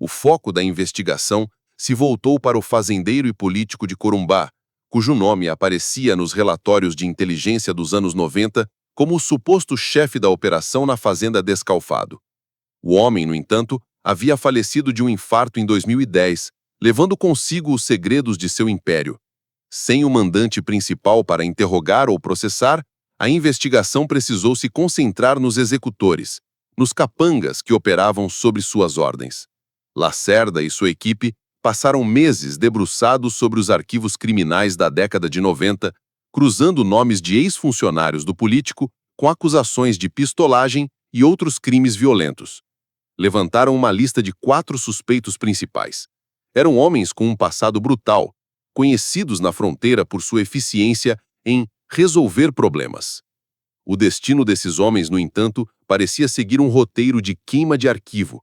O foco da investigação se voltou para o fazendeiro e político de Corumbá, cujo nome aparecia nos relatórios de inteligência dos anos 90 como o suposto chefe da operação na fazenda Descalfado. O homem, no entanto, havia falecido de um infarto em 2010, levando consigo os segredos de seu império. Sem o mandante principal para interrogar ou processar, a investigação precisou se concentrar nos executores, nos capangas que operavam sob suas ordens. Lacerda e sua equipe passaram meses debruçados sobre os arquivos criminais da década de 90, cruzando nomes de ex-funcionários do político com acusações de pistolagem e outros crimes violentos. Levantaram uma lista de 4 suspeitos principais. Eram homens com um passado brutal, conhecidos na fronteira por sua eficiência em resolver problemas. O destino desses homens, no entanto, parecia seguir um roteiro de queima de arquivo.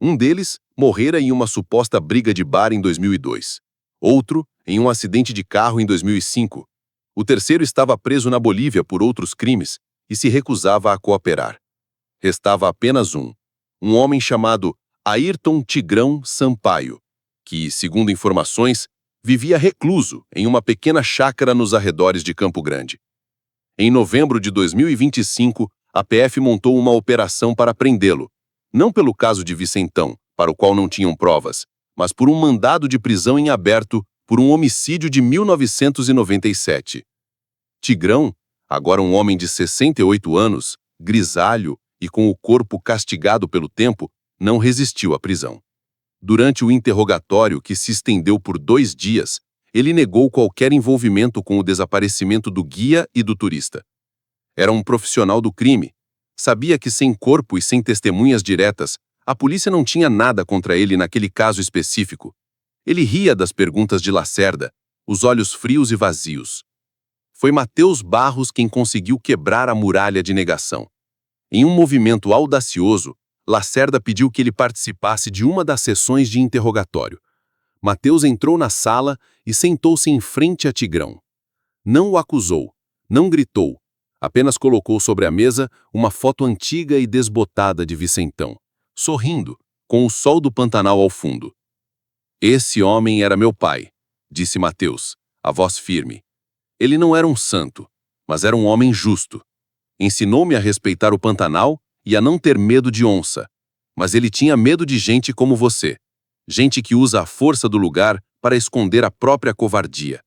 Um deles morrera em uma suposta briga de bar em 2002. Outro, em um acidente de carro em 2005. O terceiro estava preso na Bolívia por outros crimes e se recusava a cooperar. Restava apenas um homem chamado Ayrton Tigrão Sampaio, que, segundo informações, vivia recluso em uma pequena chácara nos arredores de Campo Grande. Em novembro de 2025, a PF montou uma operação para prendê-lo, não pelo caso de Vicentão, para o qual não tinham provas, mas por um mandado de prisão em aberto por um homicídio de 1997. Tigrão, agora um homem de 68 anos, grisalho e com o corpo castigado pelo tempo, não resistiu à prisão. Durante o interrogatório, que se estendeu por 2 dias, ele negou qualquer envolvimento com o desaparecimento do guia e do turista. Era um profissional do crime. Sabia que sem corpo e sem testemunhas diretas, a polícia não tinha nada contra ele naquele caso específico. Ele ria das perguntas de Lacerda, os olhos frios e vazios. Foi Matheus Barros quem conseguiu quebrar a muralha de negação. Em um movimento audacioso, Lacerda pediu que ele participasse de uma das sessões de interrogatório. Matheus entrou na sala e sentou-se em frente a Tigrão. Não o acusou, não gritou, apenas colocou sobre a mesa uma foto antiga e desbotada de Vicentão, sorrindo, com o sol do Pantanal ao fundo. Esse homem era meu pai, disse Matheus, a voz firme. Ele não era um santo, mas era um homem justo. Ensinou-me a respeitar o Pantanal e a não ter medo de onça. Mas ele tinha medo de gente como você. Gente que usa a força do lugar para esconder a própria covardia.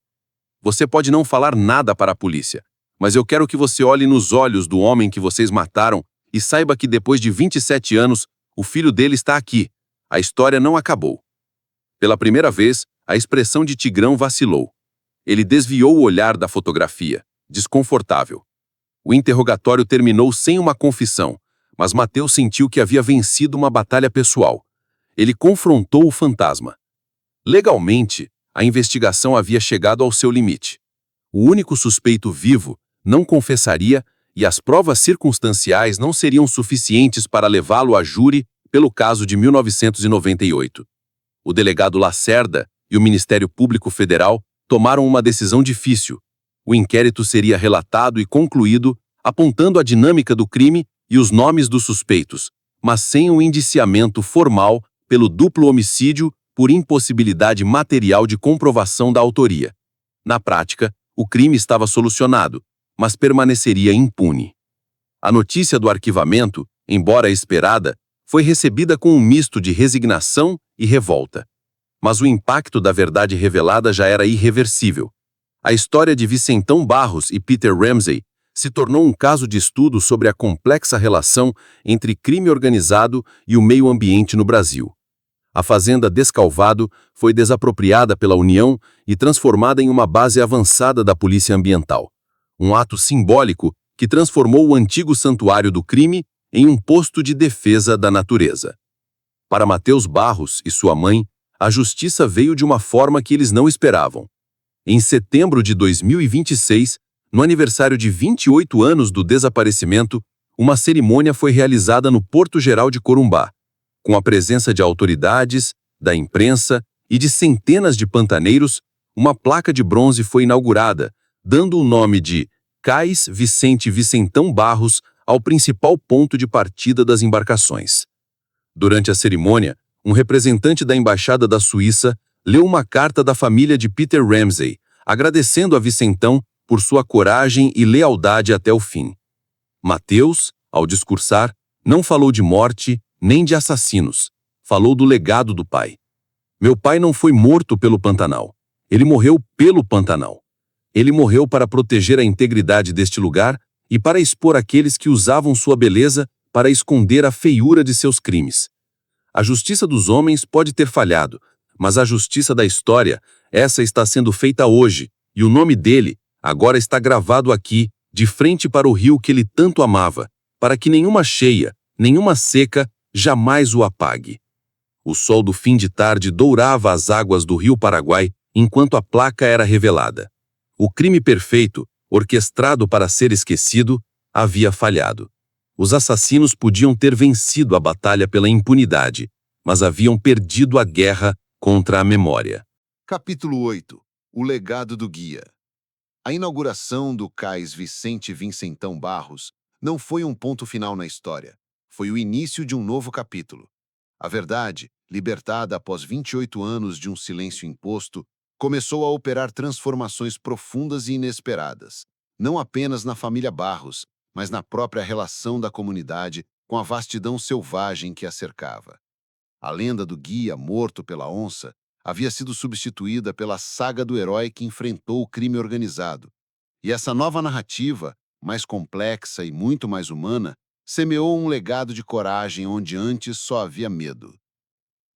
Você pode não falar nada para a polícia, mas eu quero que você olhe nos olhos do homem que vocês mataram e saiba que depois de 27 anos, o filho dele está aqui. A história não acabou. Pela primeira vez, a expressão de Tigrão vacilou. Ele desviou o olhar da fotografia, desconfortável. O interrogatório terminou sem uma confissão, mas Matheus sentiu que havia vencido uma batalha pessoal. Ele confrontou o fantasma. Legalmente, a investigação havia chegado ao seu limite. O único suspeito vivo não confessaria e as provas circunstanciais não seriam suficientes para levá-lo a júri pelo caso de 1998. O delegado Lacerda e o Ministério Público Federal tomaram uma decisão difícil. O inquérito seria relatado e concluído, apontando a dinâmica do crime e os nomes dos suspeitos, mas sem um indiciamento formal pelo duplo homicídio por impossibilidade material de comprovação da autoria. Na prática, o crime estava solucionado, mas permaneceria impune. A notícia do arquivamento, embora esperada, foi recebida com um misto de resignação e revolta. Mas o impacto da verdade revelada já era irreversível. A história de Vicentão Barros e Peter Ramsey se tornou um caso de estudo sobre a complexa relação entre crime organizado e o meio ambiente no Brasil. A fazenda Descalvado foi desapropriada pela União e transformada em uma base avançada da Polícia Ambiental. Um ato simbólico que transformou o antigo santuário do crime em um posto de defesa da natureza. Para Matheus Barros e sua mãe, a justiça veio de uma forma que eles não esperavam. Em setembro de 2026, no aniversário de 28 anos do desaparecimento, uma cerimônia foi realizada no Porto Geral de Corumbá, com a presença de autoridades, da imprensa e de centenas de pantaneiros. Uma placa de bronze foi inaugurada, dando o nome de Cais Vicente Vicentão Barros ao principal ponto de partida das embarcações. Durante a cerimônia, um representante da Embaixada da Suíça leu uma carta da família de Peter Ramsey, agradecendo a Vicentão por sua coragem e lealdade até o fim. Matheus, ao discursar, não falou de morte nem de assassinos, falou do legado do pai. Meu pai não foi morto pelo Pantanal. Ele morreu pelo Pantanal. Ele morreu para proteger a integridade deste lugar e para expor aqueles que usavam sua beleza para esconder a feiura de seus crimes. A justiça dos homens pode ter falhado, mas a justiça da história, essa está sendo feita hoje, e o nome dele agora está gravado aqui, de frente para o rio que ele tanto amava, para que nenhuma cheia, nenhuma seca, jamais o apague. O sol do fim de tarde dourava as águas do rio Paraguai enquanto a placa era revelada. O crime perfeito, orquestrado para ser esquecido, havia falhado. Os assassinos podiam ter vencido a batalha pela impunidade, mas haviam perdido a guerra contra a memória. Capítulo 8. O legado do guia. A inauguração do Cais Vicente Vicentão Barros não foi um ponto final na história. Foi o início de um novo capítulo. A verdade, libertada após 28 anos de um silêncio imposto, começou a operar transformações profundas e inesperadas, não apenas na família Barros, mas na própria relação da comunidade com a vastidão selvagem que a cercava. A lenda do guia morto pela onça havia sido substituída pela saga do herói que enfrentou o crime organizado. E essa nova narrativa, mais complexa e muito mais humana, semeou um legado de coragem onde antes só havia medo.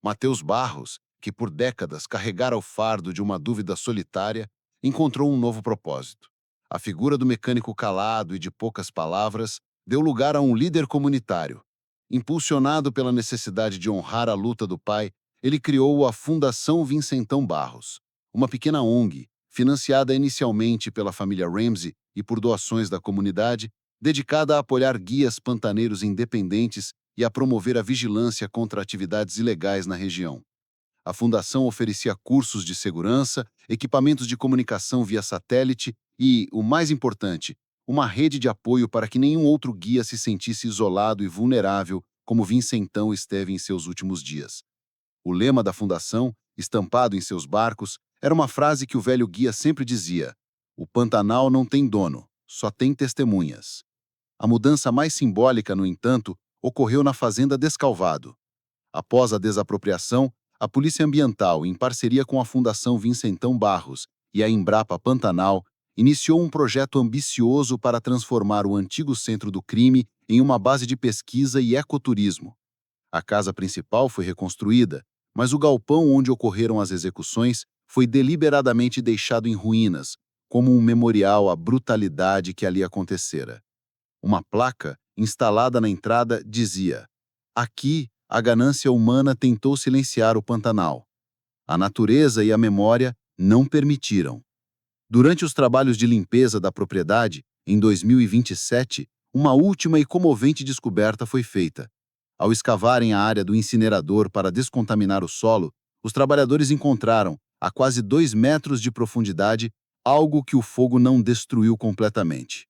Matheus Barros, que por décadas carregara o fardo de uma dúvida solitária, encontrou um novo propósito. A figura do mecânico calado e de poucas palavras deu lugar a um líder comunitário. Impulsionado pela necessidade de honrar a luta do pai, ele criou a Fundação Vicentão Barros, uma pequena ONG, financiada inicialmente pela família Ramsey e por doações da comunidade, dedicada a apoiar guias pantaneiros independentes e a promover a vigilância contra atividades ilegais na região. A fundação oferecia cursos de segurança, equipamentos de comunicação via satélite e, o mais importante, uma rede de apoio para que nenhum outro guia se sentisse isolado e vulnerável como Vincentão esteve em seus últimos dias. O lema da fundação, estampado em seus barcos, era uma frase que o velho guia sempre dizia: "O Pantanal não tem dono, só tem testemunhas." A mudança mais simbólica, no entanto, ocorreu na Fazenda Descalvado. Após a desapropriação, a Polícia Ambiental, em parceria com a Fundação Vincentão Barros e a Embrapa Pantanal, iniciou um projeto ambicioso para transformar o antigo centro do crime em uma base de pesquisa e ecoturismo. A casa principal foi reconstruída, mas o galpão onde ocorreram as execuções foi deliberadamente deixado em ruínas, como um memorial à brutalidade que ali acontecera. Uma placa, instalada na entrada, dizia: "Aqui, a ganância humana tentou silenciar o Pantanal. A natureza e a memória não permitiram." Durante os trabalhos de limpeza da propriedade, em 2027, uma última e comovente descoberta foi feita. Ao escavarem a área do incinerador para descontaminar o solo, os trabalhadores encontraram, a quase 2 metros de profundidade, algo que o fogo não destruiu completamente.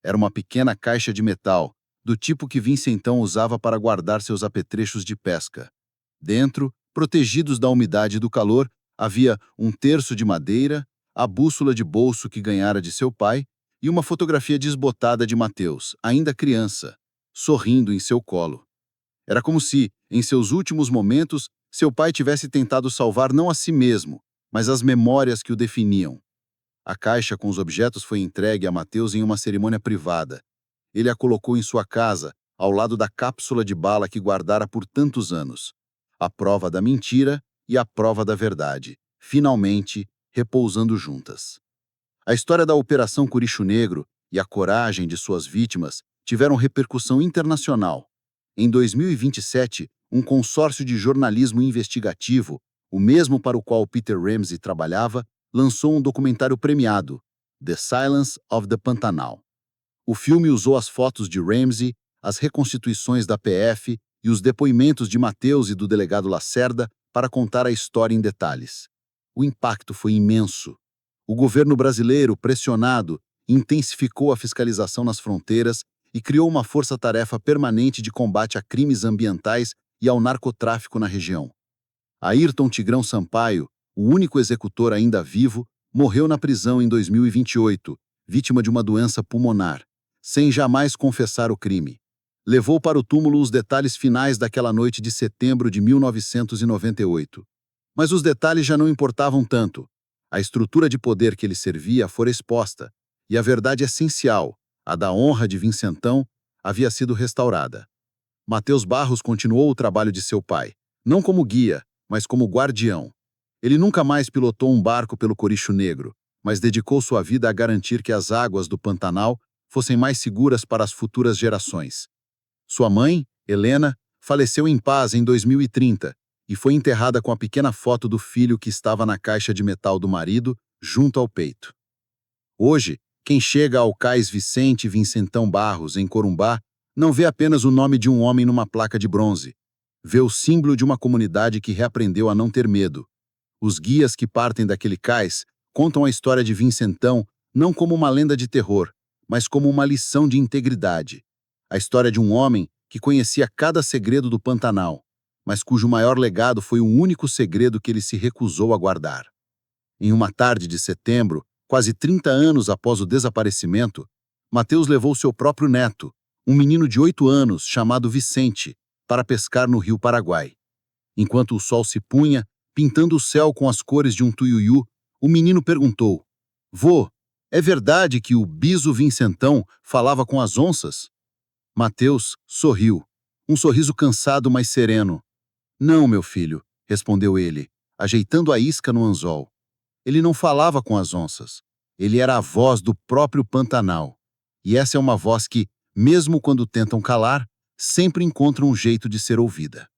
Era uma pequena caixa de metal, do tipo que Vincentão usava para guardar seus apetrechos de pesca. Dentro, protegidos da umidade e do calor, havia um terço de madeira, a bússola de bolso que ganhara de seu pai e uma fotografia desbotada de Mateus, ainda criança, sorrindo em seu colo. Era como se, em seus últimos momentos, seu pai tivesse tentado salvar não a si mesmo, mas as memórias que o definiam. A caixa com os objetos foi entregue a Mateus em uma cerimônia privada. Ele a colocou em sua casa, ao lado da cápsula de bala que guardara por tantos anos. A prova da mentira e a prova da verdade, finalmente repousando juntas. A história da Operação Curicho Negro e a coragem de suas vítimas tiveram repercussão internacional. Em 2027, um consórcio de jornalismo investigativo, o mesmo para o qual Peter Ramsey trabalhava, lançou um documentário premiado, The Silence of the Pantanal. O filme usou as fotos de Ramsey, as reconstituições da PF e os depoimentos de Mateus e do delegado Lacerda para contar a história em detalhes. O impacto foi imenso. O governo brasileiro, pressionado, intensificou a fiscalização nas fronteiras e criou uma força-tarefa permanente de combate a crimes ambientais e ao narcotráfico na região. Ayrton Tigrão Sampaio, o único executor ainda vivo, morreu na prisão em 2028, vítima de uma doença pulmonar, sem jamais confessar o crime. Levou para o túmulo os detalhes finais daquela noite de setembro de 1998. Mas os detalhes já não importavam tanto. A estrutura de poder que ele servia fora exposta, e a verdade essencial, a da honra de Vincentão, havia sido restaurada. Mateus Barros continuou o trabalho de seu pai, não como guia, mas como guardião. Ele nunca mais pilotou um barco pelo Coricho Negro, mas dedicou sua vida a garantir que as águas do Pantanal fossem mais seguras para as futuras gerações. Sua mãe, Helena, faleceu em paz em 2030 e foi enterrada com a pequena foto do filho que estava na caixa de metal do marido, junto ao peito. Hoje, quem chega ao Cais Vicente Vincentão Barros, em Corumbá, não vê apenas o nome de um homem numa placa de bronze. Vê o símbolo de uma comunidade que reaprendeu a não ter medo. Os guias que partem daquele cais contam a história de Vincentão não como uma lenda de terror, mas como uma lição de integridade. A história de um homem que conhecia cada segredo do Pantanal, mas cujo maior legado foi o único segredo que ele se recusou a guardar. Em uma tarde de setembro, quase 30 anos após o desaparecimento, Mateus levou seu próprio neto, um menino de 8 anos chamado Vicente, para pescar no rio Paraguai. Enquanto o sol se punha, pintando o céu com as cores de um tuiuiu, o menino perguntou: "Vô, é verdade que o biso Vincentão falava com as onças?" Mateus sorriu, um sorriso cansado, mas sereno. "Não, meu filho", respondeu ele, ajeitando a isca no anzol. "Ele não falava com as onças. Ele era a voz do próprio Pantanal. E essa é uma voz que, mesmo quando tentam calar, sempre encontra um jeito de ser ouvida."